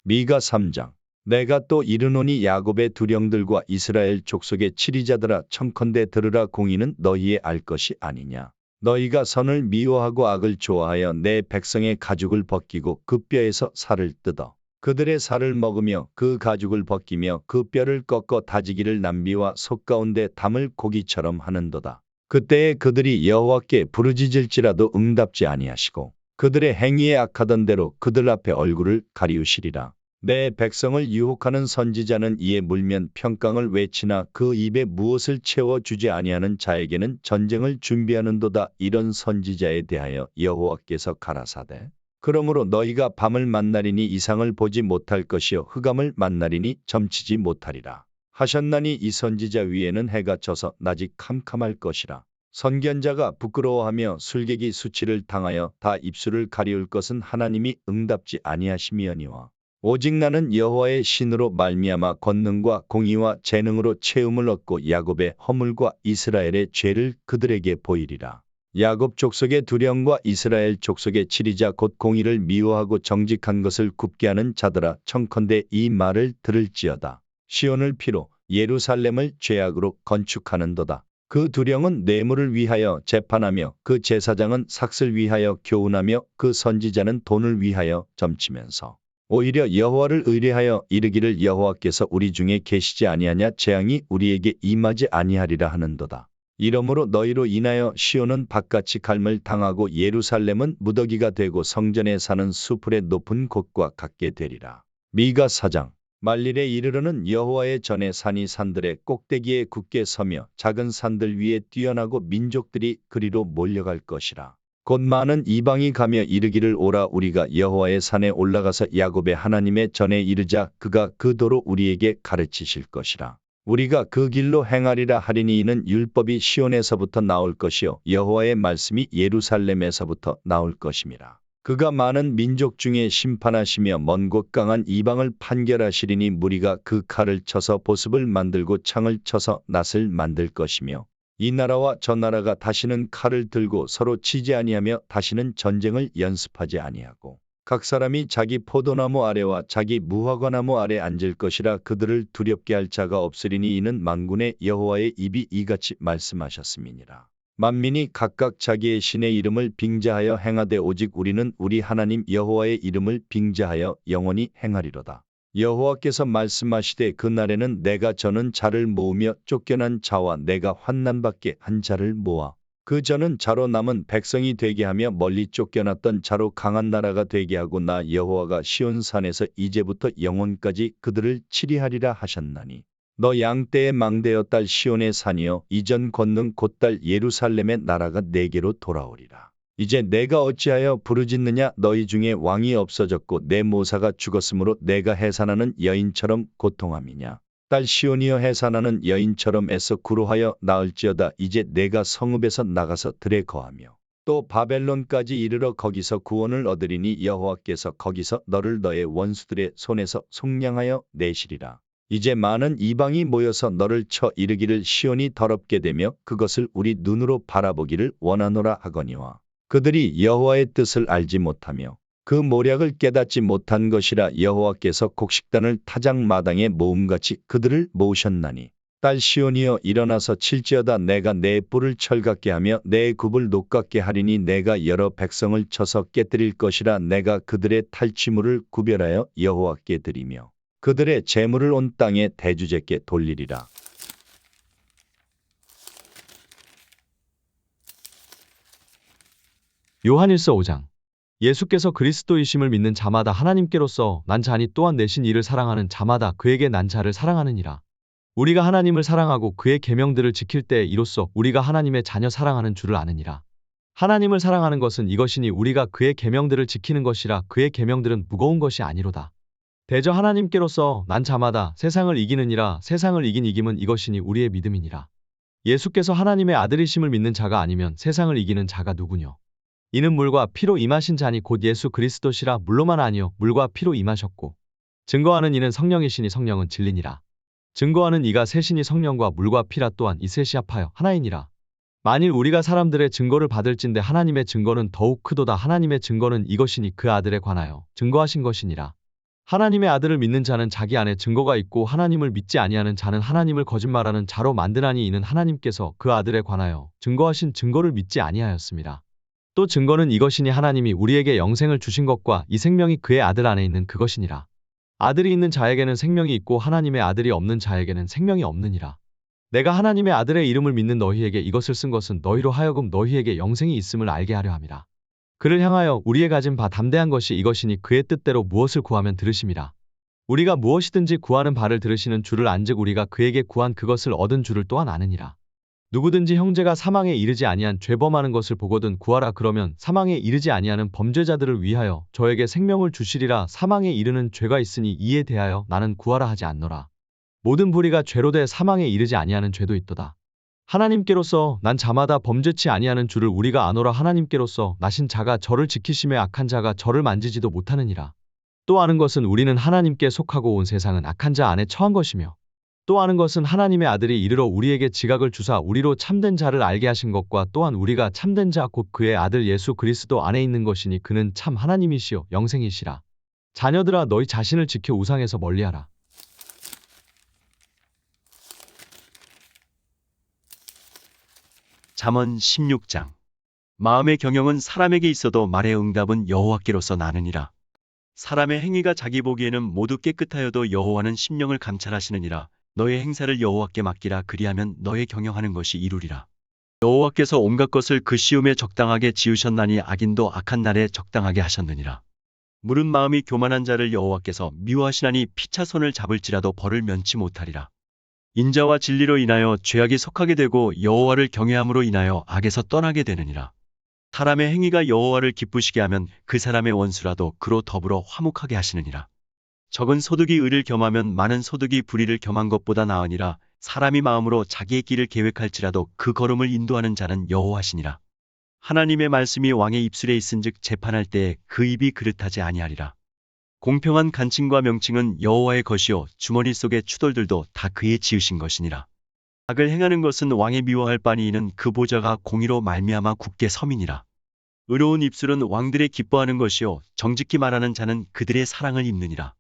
미가 3장. 내가 또 이르노니 야곱의 두령들과 이스라엘 족속의 치리자들아, 청컨대 들으라. 공의는 너희의 알 것이 아니냐. 너희가 선을 미워하고 악을 좋아하여 내 백성의 가죽을 벗기고 그 뼈에서 살을 뜯어 그들의 살을 먹으며 그 가죽을 벗기며 그 뼈를 꺾어 다지기를 남비와 속 가운데 담을 고기처럼 하는도다. 그때에 그들이 여호와께 부르짖을지라도 응답지 아니하시고 그들의 행위에 악하던 대로 그들 앞에 얼굴을 가리우시리라. 내 백성을 유혹하는 선지자는 이에 물면 평강을 외치나 그 입에 무엇을 채워 주지 아니하는 자에게는 전쟁을 준비하는도다. 이런 선지자에 대하여 여호와께서 가라사대 그러므로 너희가 밤을 만나리니 이상을 보지 못할 것이요 흑암을 만나리니 점치지 못하리라 하셨나니 이 선지자 위에는 해가 져서 낮이 캄캄할 것이라. 선견자가 부끄러워하며 술객이 수치를 당하여 다 입술을 가리울 것은 하나님이 응답지 아니하심이oni와 오직 나는 여호와의 신으로 말미암아 권능과 공의와 재능으로 채움을 얻고 야곱의 허물과 이스라엘의 죄를 그들에게 보이리라. 야곱 족속의 두령과 이스라엘 족속의 치리자 곧 공의를 미워하고 정직한 것을 굽게 하는 자들아, 청컨대 이 말을 들을지어다. 시온을 피로 예루살렘을 죄악으로 건축하는도다. 그 두령은 뇌물을 위하여 재판하며 그 제사장은 삭슬 위하여 교훈하며 그 선지자는 돈을 위하여 점치면서 오히려 여호와를 의뢰하여 이르기를 여호와께서 우리 중에 계시지 아니하냐. 재앙이 우리에게 임하지 아니하리라 하는도다. 이러므로 너희로 인하여 시온은 바깥이 갈물 당하고 예루살렘은 무더기가 되고 성전에 사는 수풀의 높은 곳과 같게 되리라. 미가 4장. 말일에 이르러는 여호와의 전에 산이 산들의 꼭대기에 굳게 서며 작은 산들 위에 뛰어나고 민족들이 그리로 몰려갈 것이라. 곧 많은 이방이 가며 이르기를 오라. 우리가 여호와의 산에 올라가서 야곱의 하나님의 전에 이르자. 그가 그 도로 우리에게 가르치실 것이라. 우리가 그 길로 행하리라 하리니 이는 율법이 시온에서부터 나올 것이요 여호와의 말씀이 예루살렘에서부터 나올 것임이라. 그가 많은 민족 중에 심판하시며 먼 곳 강한 이방을 판결하시리니 무리가 그 칼을 쳐서 보습을 만들고 창을 쳐서 낫을 만들 것이며 이 나라와 저 나라가 다시는 칼을 들고 서로 치지 아니하며 다시는 전쟁을 연습하지 아니하고 각 사람이 자기 포도나무 아래와 자기 무화과나무 아래 앉을 것이라. 그들을 두렵게 할 자가 없으리니 이는 만군의 여호와의 입이 이같이 말씀하셨음이니라. 만민이 각각 자기의 신의 이름을 빙자하여 행하되 오직 우리는 우리 하나님 여호와의 이름을 빙자하여 영원히 행하리로다. 여호와께서 말씀하시되 그날에는 내가 저는 자를 모으며 쫓겨난 자와 내가 환난받게 한 자를 모아 그 저는 자로 남은 백성이 되게 하며 멀리 쫓겨났던 자로 강한 나라가 되게 하고 나 여호와가 시온산에서 이제부터 영원까지 그들을 치리하리라 하셨나니 너 양떼의 망대여 딸 시온의 산이여 이전 권능 곧 딸 예루살렘의 나라가 내게로 돌아오리라. 이제 내가 어찌하여 부르짖느냐. 너희 중에 왕이 없어졌고 내 모사가 죽었으므로 내가 해산하는 여인처럼 고통함이냐. 딸 시온이여 해산하는 여인처럼 애써 구로하여 나을지어다. 이제 내가 성읍에서 나가서 들에 거하며 또 바벨론까지 이르러 거기서 구원을 얻으리니 여호와께서 거기서 너를 너의 원수들의 손에서 속량하여 내시리라. 이제 많은 이방이 모여서 너를 쳐 이르기를 시온이 더럽게 되며 그것을 우리 눈으로 바라보기를 원하노라 하거니와 그들이 여호와의 뜻을 알지 못하며 그 모략을 깨닫지 못한 것이라. 여호와께서 곡식단을 타작마당에 모음같이 그들을 모으셨나니 딸 시온이여 일어나서 칠지어다. 내가 내 뿔을 철같게 하며 내 굽을 녹같게 하리니 내가 여러 백성을 쳐서 깨뜨릴 것이라. 내가 그들의 탈취물을 구별하여 여호와께 드리며 그들의 재물을 온 땅의 대주제께 돌리리라. 요한일서 5장. 예수께서 그리스도이심을 믿는 자마다 하나님께로서 난 자니 또한 내신 이를 사랑하는 자마다 그에게 난 자를 사랑하느니라. 우리가 하나님을 사랑하고 그의 계명들을 지킬 때에 이로써 우리가 하나님의 자녀 사랑하는 줄을 아느니라. 하나님을 사랑하는 것은 이것이니 우리가 그의 계명들을 지키는 것이라. 그의 계명들은 무거운 것이 아니로다. 대저 하나님께로서 난 자마다 세상을 이기느니라. 세상을 이긴 이김은 이것이니 우리의 믿음이니라. 예수께서 하나님의 아들이심을 믿는 자가 아니면 세상을 이기는 자가 누구뇨. 이는 물과 피로 임하신 자니 곧 예수 그리스도시라. 물로만 아니요 물과 피로 임하셨고 증거하는 이는 성령이시니 성령은 진리니라. 증거하는 이가 셋이니 성령과 물과 피라. 또한 이 셋이 합하여 하나이니라. 만일 우리가 사람들의 증거를 받을진대 하나님의 증거는 더욱 크도다. 하나님의 증거는 이것이니 그 아들에 관하여 증거하신 것이니라. 하나님의 아들을 믿는 자는 자기 안에 증거가 있고 하나님을 믿지 아니하는 자는 하나님을 거짓말하는 자로 만드나니 이는 하나님께서 그 아들에 관하여 증거하신 증거를 믿지 아니하였습니다. 또 증거는 이것이니 하나님이 우리에게 영생을 주신 것과 이 생명이 그의 아들 안에 있는 그것이니라. 아들이 있는 자에게는 생명이 있고 하나님의 아들이 없는 자에게는 생명이 없느니라. 내가 하나님의 아들의 이름을 믿는 너희에게 이것을 쓴 것은 너희로 하여금 너희에게 영생이 있음을 알게 하려 함이라. 그를 향하여 우리의 가진 바 담대한 것이 이것이니 그의 뜻대로 무엇을 구하면 들으심이라. 우리가 무엇이든지 구하는 바를 들으시는 주를 안즉 우리가 그에게 구한 그것을 얻은 주를 또한 아느니라. 누구든지 형제가 사망에 이르지 아니한 죄범하는 것을 보거든 구하라 그러면 사망에 이르지 아니하는 범죄자들을 위하여 저에게 생명을 주시리라. 사망에 이르는 죄가 있으니 이에 대하여 나는 구하라 하지 않노라. 모든 불의가 죄로 돼 사망에 이르지 아니하는 죄도 있도다. 하나님께로서 난 자마다 범죄치 아니하는 줄을 우리가 아노라. 하나님께로서 나신 자가 저를 지키심에 악한 자가 저를 만지지도 못하느니라. 또 아는 것은 우리는 하나님께 속하고 온 세상은 악한 자 안에 처한 것이며 또 아는 것은 하나님의 아들이 이르러 우리에게 지각을 주사 우리로 참된 자를 알게 하신 것과 또한 우리가 참된 자 곧 그의 아들 예수 그리스도 안에 있는 것이니 그는 참 하나님이시요 영생이시라. 자녀들아 너희 자신을 지켜 우상에서 멀리하라. 잠언 16장. 마음의 경영은 사람에게 있어도 말의 응답은 여호와께로서 나느니라. 사람의 행위가 자기 보기에는 모두 깨끗하여도 여호와는 심령을 감찰하시느니라. 너의 행사를 여호와께 맡기라. 그리하면 너의 경영하는 것이 이루리라. 여호와께서 온갖 것을 그 시음에 적당하게 지으셨나니 악인도 악한 날에 적당하게 하셨느니라. 무른 마음이 교만한 자를 여호와께서 미워하시나니 피차 손을 잡을지라도 벌을 면치 못하리라. 인자와 진리로 인하여 죄악이 속하게 되고 여호와를 경외함으로 인하여 악에서 떠나게 되느니라. 사람의 행위가 여호와를 기쁘시게 하면 그 사람의 원수라도 그로 더불어 화목하게 하시느니라. 적은 소득이 의를 겸하면 많은 소득이 불의를 겸한 것보다 나으니라. 사람이 마음으로 자기의 길을 계획할지라도 그 걸음을 인도하는 자는 여호와시니라. 하나님의 말씀이 왕의 입술에 있은즉 재판할 때에 그 입이 그릇하지 아니하리라. 공평한 간칭과 명칭은 여호와의 것이요 주머니 속의 추돌들도 다 그의 지으신 것이니라. 악을 행하는 것은 왕의 미워할 바니 이는 그 보좌가 공의로 말미암아 굳게 섬이니라. 의로운 입술은 왕들의 기뻐하는 것이요 정직히 말하는 자는 그들의 사랑을 입느니라.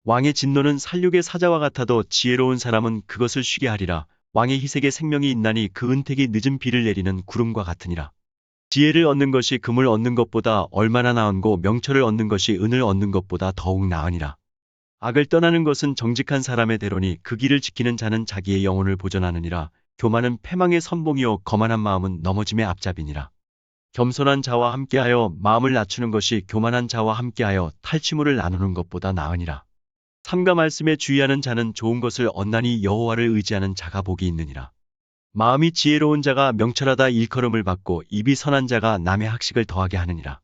왕의 진노는 살육의 사자와 같아도 지혜로운 사람은 그것을 쉬게 하리라. 왕의 희색에 생명이 있나니 그 은택이 늦은 비를 내리는 구름과 같으니라. 지혜를 얻는 것이 금을 얻는 것보다 얼마나 나은고 명철을 얻는 것이 은을 얻는 것보다 더욱 나으니라. 악을 떠나는 것은 정직한 사람의 대로니 그 길을 지키는 자는 자기의 영혼을 보존하느니라. 교만은 패망의 선봉이요 거만한 마음은 넘어짐의 앞잡이니라. 겸손한 자와 함께하여 마음을 낮추는 것이 교만한 자와 함께하여 탈취물을 나누는 것보다 나으니라. 삼가 말씀에 주의하는 자는 좋은 것을 얻나니 여호와를 의지하는 자가 복이 있느니라. 마음이 지혜로운 자가 명철하다 일컬음을 받고 입이 선한 자가 남의 학식을 더하게 하느니라.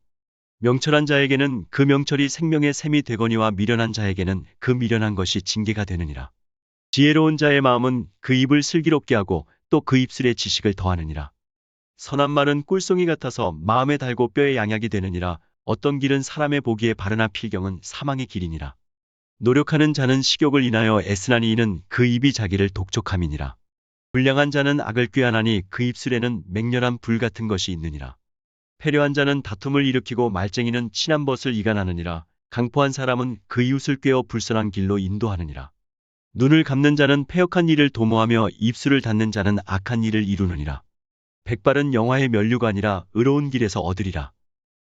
명철한 자에게는 그 명철이 생명의 샘이 되거니와 미련한 자에게는 그 미련한 것이 징계가 되느니라. 지혜로운 자의 마음은 그 입을 슬기롭게 하고 또 그 입술에 지식을 더하느니라. 선한 말은 꿀송이 같아서 마음에 달고 뼈에 양약이 되느니라. 어떤 길은 사람의 보기에 바르나 필경은 사망의 길이니라. 노력하는 자는 식욕을 인하여 애쓰나니 이는 그 입이 자기를 독촉함이니라. 불량한 자는 악을 꾀하나니 그 입술에는 맹렬한 불 같은 것이 있느니라. 패려한 자는 다툼을 일으키고 말쟁이는 친한 벗을 이간하느니라. 강포한 사람은 그 이웃을 꾀어 불선한 길로 인도하느니라. 눈을 감는 자는 패역한 일을 도모하며 입술을 닫는 자는 악한 일을 이루느니라. 백발은 영화의 면류관이라 의로운 길에서 얻으리라.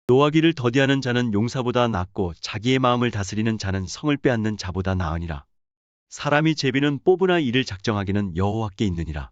노하기를 더디하는 자는 용사보다 낫고 자기의 마음을 다스리는 자는 성을 빼앗는 자보다 나으니라. 사람이 제비는 뽑으나 이를 작정하기는 여호와께 있느니라.